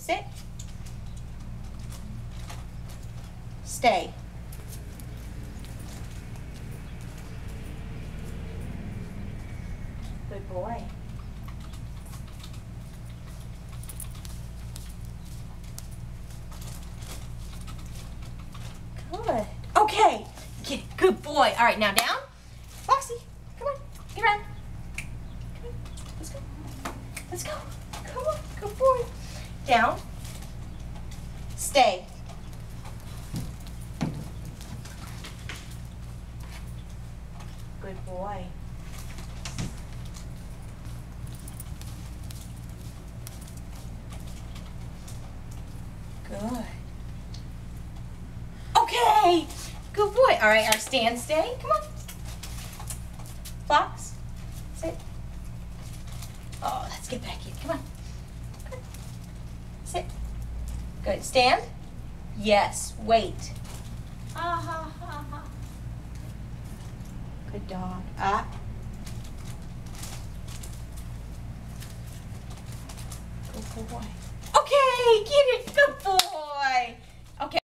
Sit. Stay. Good boy. Good. Okay. Get it. Good boy. All right, now down. Foxy, come on. Get around. Come on. Let's go. Let's go. Come on. Good boy. Down. Stay. Good boy. Good. Okay. Good boy. All right, our stand, stay. Come on. Fox, sit. Oh, let's get back in. Come on. Good. Sit. Good. Stand. Yes. Wait. Ha ha ha ha. Good dog. Ah. Good boy. Okay, get it. Good boy.